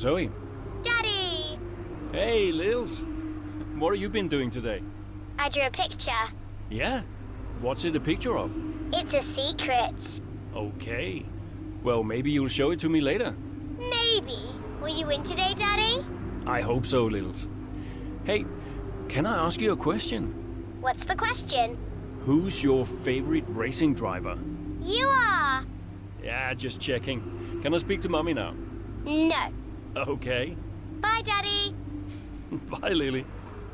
Zoe. Daddy! Hey, Lils. What have you been doing today? I drew a picture. Yeah? What's it a picture of? It's a secret. Okay. Well, maybe you'll show it to me later. Maybe. Will you win today, Daddy? I hope so, Lils. Hey, can I ask you a question? What's the question? Who's your favorite racing driver? You are. Yeah, just checking. Can I speak to Mommy now? No. Okay. Bye, Daddy. Bye, Lily.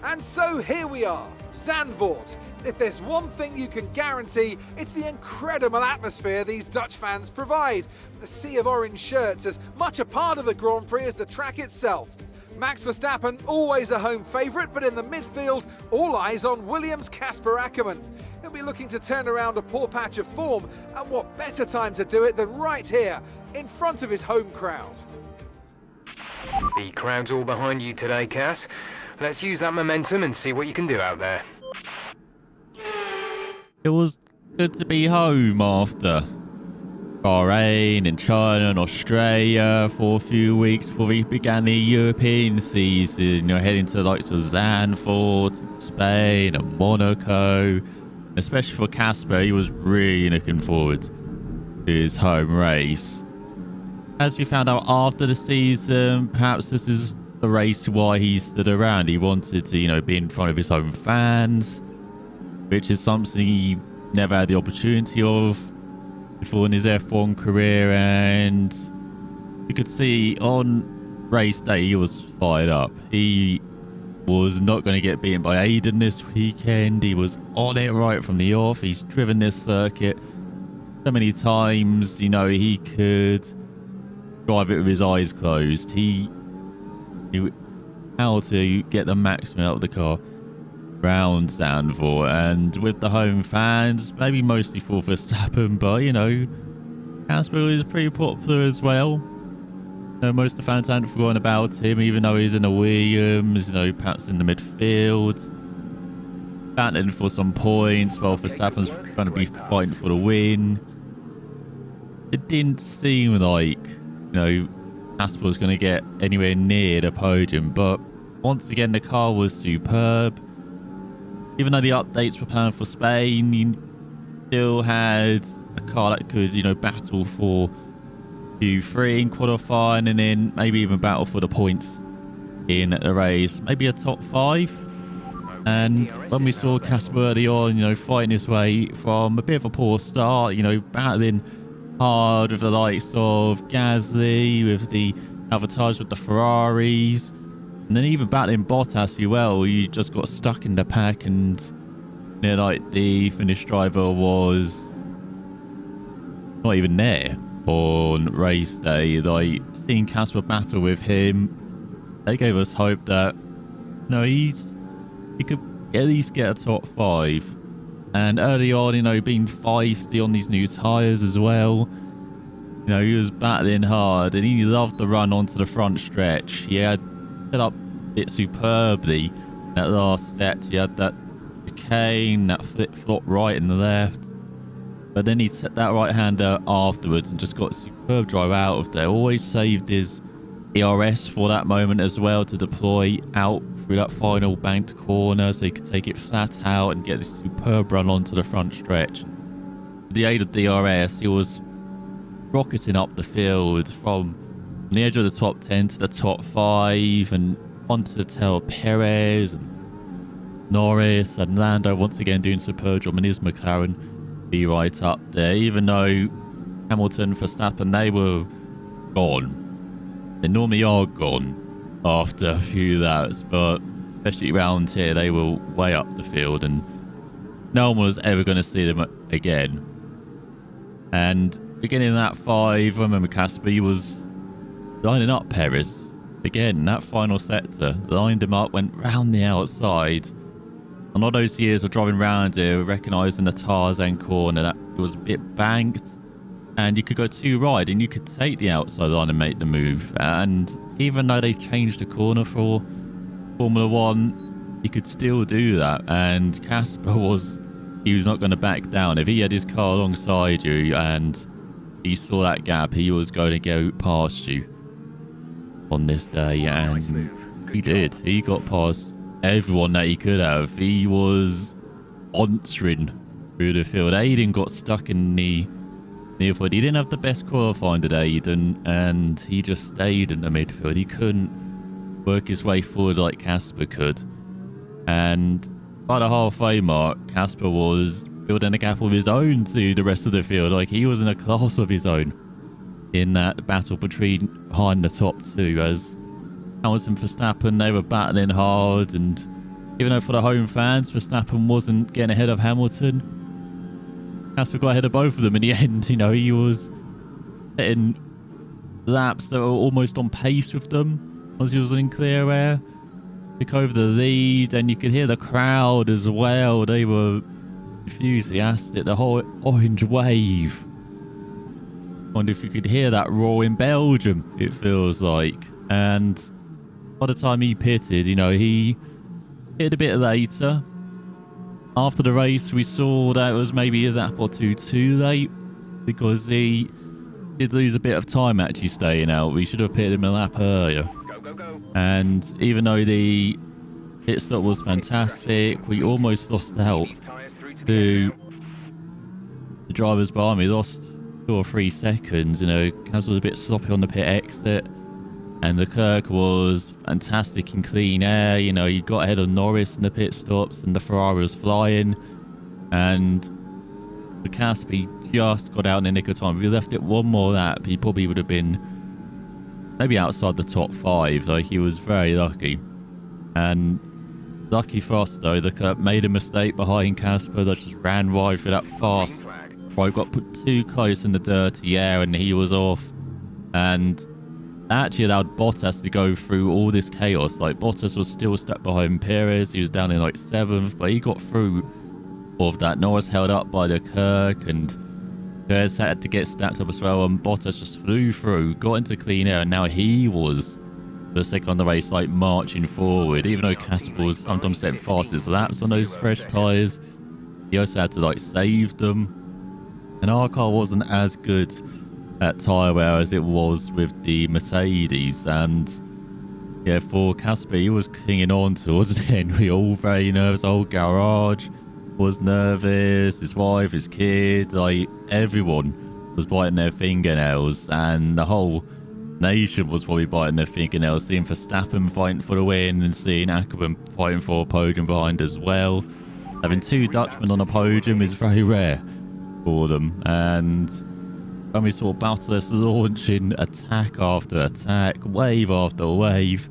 And so here we are, Zandvoort. If there's one thing you can guarantee, it's the incredible atmosphere these Dutch fans provide. The sea of orange shirts as much a part of the Grand Prix as the track itself. Max Verstappen, always a home favourite, but in the midfield, all eyes on Williams' Casper Akkerman. He'll be looking to turn around a poor patch of form, and what better time to do it than right here, in front of his home crowd. The crowd's all behind you today, Cass. Let's use that momentum and see what you can do out there. It was good to be home after Bahrain and China and Australia for a few weeks before we began the European season. You know, heading to the likes of Zandvoort, and Spain and Monaco. Especially for Casper, he was really looking forward to his home race. As we found out after the season, perhaps this is the race why he stood around. He wanted to, you know, be in front of his own fans, which is something he never had the opportunity of before in his F1 career. And you could see on race day he was fired up. He was not going to get beaten by Aiden this weekend. He was on it right from the off. He's driven this circuit so many times, you know, he could drive it with his eyes closed. He knew how to get the maximum out of the car round Zandvoort, and with the home fans, maybe mostly for Verstappen, but you know, Casper is pretty popular as well. You know, most of the fans hadn't forgotten about him, even though he's in a Williams, you know, perhaps in the midfield, battling for some points while Verstappen's going to be fighting for the win. It didn't seem like, you know, Casper was going to get anywhere near the podium, but once again the car was superb. Even though the updates were planned for Spain, you still had a car that could, you know, battle for Q3 in qualifying, and then maybe even battle for the points in the race, maybe a top 5. And when we saw Casper early on, you know, fighting his way from a bit of a poor start, you know, battling hard with the likes of Gasly, with the Avatars, with the Ferraris, and then even battling Bottas as well. You just got stuck in the pack, and you know, like the Finnish driver was not even there on race day. Like seeing Casper battle with him, they gave us hope that no, he could at least get a top 5. And early on, you know, being feisty on these new tyres as well. You know, he was battling hard, and he loved the run onto the front stretch. He had set up it superbly. That last set, he had that chicane, that flip-flop right and left. But then he set that right-hander afterwards and just got a superb drive out of there. Always saved his ERS for that moment as well to deploy out through that final banked corner so he could take it flat out and get this superb run onto the front stretch. With the aid of DRS, he was rocketing up the field from the edge of the top 10 to the top 5 and onto the tail of Perez and Norris and Lando once again doing superb job, and his McLaren be right up there. Even though Hamilton, Verstappen, they were gone. They normally are gone after a few laps, but especially around here, they were way up the field and no one was ever going to see them again. And beginning that 5, I remember Casper, he was lining up Perez. Again, that final sector, lined him up, went round the outside. And all those years of driving around here, recognising the Tarzan corner, that it was a bit banked. And you could go too wide and you could take the outside line and make the move. And even though they changed the corner for Formula 1, you could still do that. And Casper he was not going to back down. If he had his car alongside you and he saw that gap, he was going to go past you. on this day, and he did. He got past everyone that he could have. He was answering through the field. Aiden got stuck in the near field. He didn't have the best qualifying today, Aiden, and he just stayed in the midfield. He couldn't work his way forward like Casper could. And by the halfway mark, Casper was building a gap of his own to the rest of the field. Like, he was in a class of his own in that battle behind the top two, as Hamilton and Verstappen, they were battling hard. And even though for the home fans, Verstappen wasn't getting ahead of Hamilton, Casper got ahead of both of them in the end. You know, he was hitting laps that were almost on pace with them as he was in clear air. Took over the lead, and you could hear the crowd as well. They were enthusiastic. The whole orange wave. Wonder if you could hear that roar in Belgium, it feels like. And by the time he pitted, you know, he hit a bit later. After the race, we saw that it was maybe a lap or two too late, because he did lose a bit of time actually staying out. We should have pitted him a lap earlier. And even though the pit stop was fantastic, we almost lost out to the drivers behind me. Lost 2 or 3 seconds. You know, Kaz was a bit sloppy on the pit exit, and Leclerc was fantastic in clean air. You know, he got ahead of Norris in the pit stops, and the Ferrari was flying. And the Casper just got out in the nick of time. If we left it one more lap, he probably would have been maybe outside the top 5. Like, he was very lucky. And lucky for us, though, Leclerc made a mistake behind Casper that just ran wide for that fast. Right, got put too close in the dirty air, and he was off. And actually allowed Bottas to go through all this chaos. Like, Bottas was still stuck behind Perez. He was down in like 7th, but he got through all of that. Norris held up by Leclerc, and Perez had to get stacked up as well, and Bottas just flew through, got into clean air, and now he was the second on the race, like, marching forward. Even though Casper was sometimes setting fastest laps on those fresh tyres, he also had to, like, save them. And our car wasn't as good at tyre wear as it was with the Mercedes, and yeah, for Casper, he was clinging on towards the end. We were all very nervous. The whole garage was nervous, his wife, his kid, like, everyone was biting their fingernails, and the whole nation was probably biting their fingernails, seeing Verstappen fighting for the win and seeing Akkerman fighting for a podium behind as well. Having 2 Dutchmen on a podium is very rare for them, and when we saw Bottas launching attack after attack, wave after wave,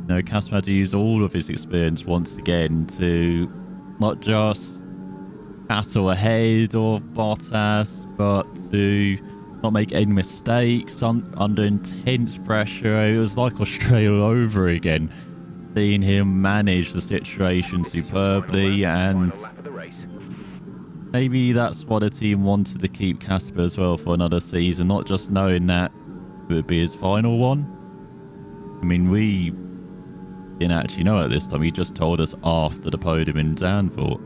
you know, Casper had to use all of his experience once again to not just battle ahead of Bottas, but to not make any mistakes under intense pressure. It was like Australia all over again, seeing him manage the situation superbly. And maybe that's what the team wanted to keep Casper as well for another season, not just knowing that it would be his final one. I mean, we didn't actually know at this time. He just told us after the podium in Zandvoort.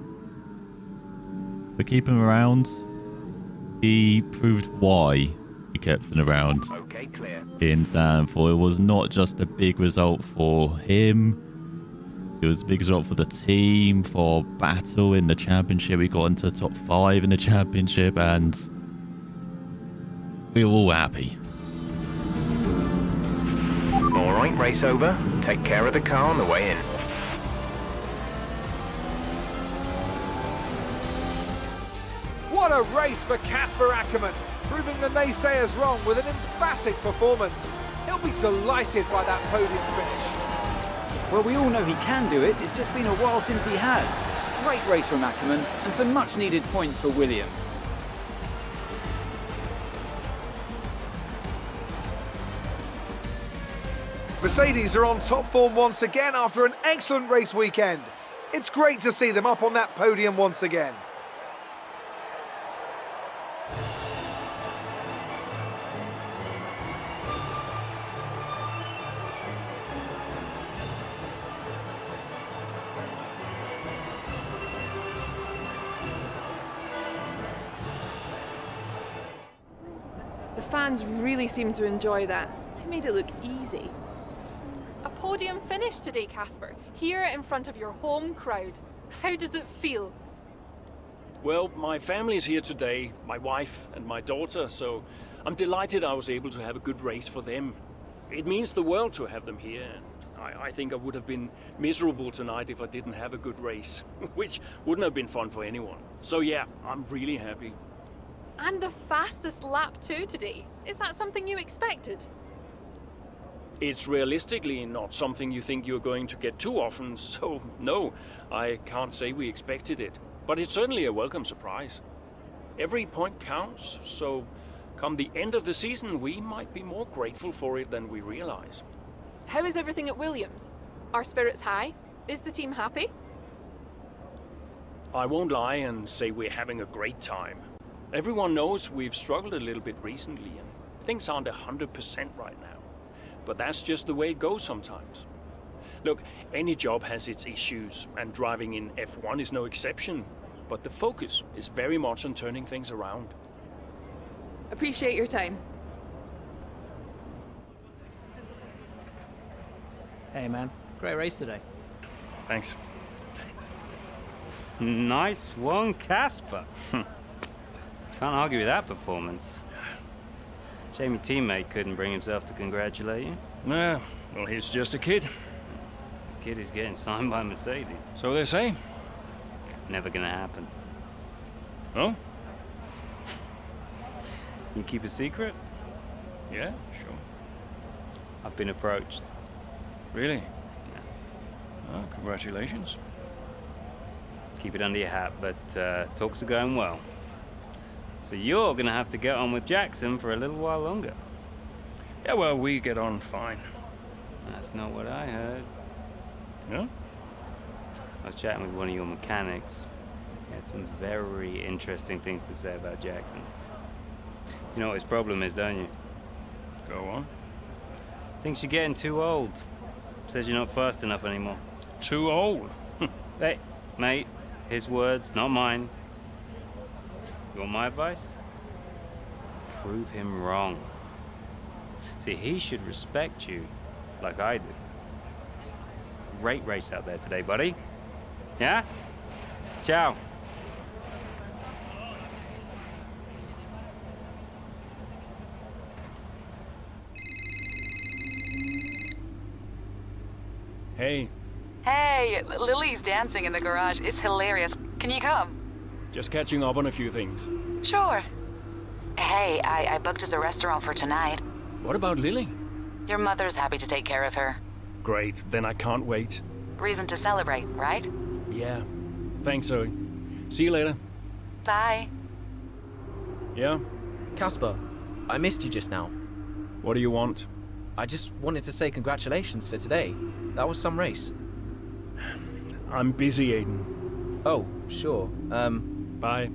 But keep him around. He proved why we kept him around in Zandvoort. It was not just a big result for him. It was a big result for the team, for battle in the championship. We got into the top 5 in the championship, and we were all happy. Alright, race over. Take care of the car on the way in. What a race for Casper Akkerman, proving the naysayers wrong with an emphatic performance. He'll be delighted by that podium finish. Well, we all know he can do it. It's just been a while since he has. Great race from Akkerman, and some much needed points for Williams. Mercedes are on top form once again after an excellent race weekend. It's great to see them up on that podium once again. The fans really seem to enjoy that. made it look easy. A podium finish today, Casper, here in front of your home crowd. How does it feel? Well, my family's here today, my wife and my daughter, so I'm delighted I was able to have a good race for them. It means the world to have them here. I think I would have been miserable tonight if I didn't have a good race, which wouldn't have been fun for anyone. So yeah, I'm really happy. And the fastest lap too today. Is that something you expected? It's realistically not something you think you're going to get too often, so no, I can't say we expected it. But it's certainly a welcome surprise. Every point counts, so come the end of the season, we might be more grateful for it than we realize. How is everything at Williams? Are spirits high? Is the team happy? I won't lie and say we're having a great time. Everyone knows we've struggled a little bit recently and things aren't 100% right now. But that's just the way it goes sometimes. Look, any job has its issues, and driving in F1 is no exception. But the focus is very much on turning things around. Appreciate your time. Hey man, great race today. Thanks. Nice one, Casper. Can't argue with that performance. Shame your teammate couldn't bring himself to congratulate you. Well, he's just a kid. A kid who's getting signed by Mercedes. So they say. Never gonna happen. Oh? You keep a secret? Yeah, sure. I've been approached. Really? Yeah. Oh, congratulations. Keep it under your hat, but talks are going well. So you're gonna have to get on with Jackson for a little while longer. Yeah, well, we get on fine. That's not what I heard. Yeah? I was chatting with one of your mechanics. He had some very interesting things to say about Jackson. You know what his problem is, don't you? Go on. Thinks you're getting too old. Says you're not fast enough anymore. Too old? Hey, mate, his words, not mine. You want my advice? Prove him wrong. See, he should respect you like I do. Great race out there today, buddy. Yeah? Ciao. Hey, Hey, Lily's dancing in the garage. It's hilarious. Can you come? just catching up on a few things. Sure. Hey, I booked us a restaurant for tonight. What about Lily? Your mother's happy to take care of her. Great, then I can't wait. Reason to celebrate, right? Yeah. Thanks, Zoe. See you later. Bye. Yeah? Casper, I missed you just now. What do you want? I just wanted to say congratulations for today. That was some race. I'm busy, Aiden. Oh, sure. Bye.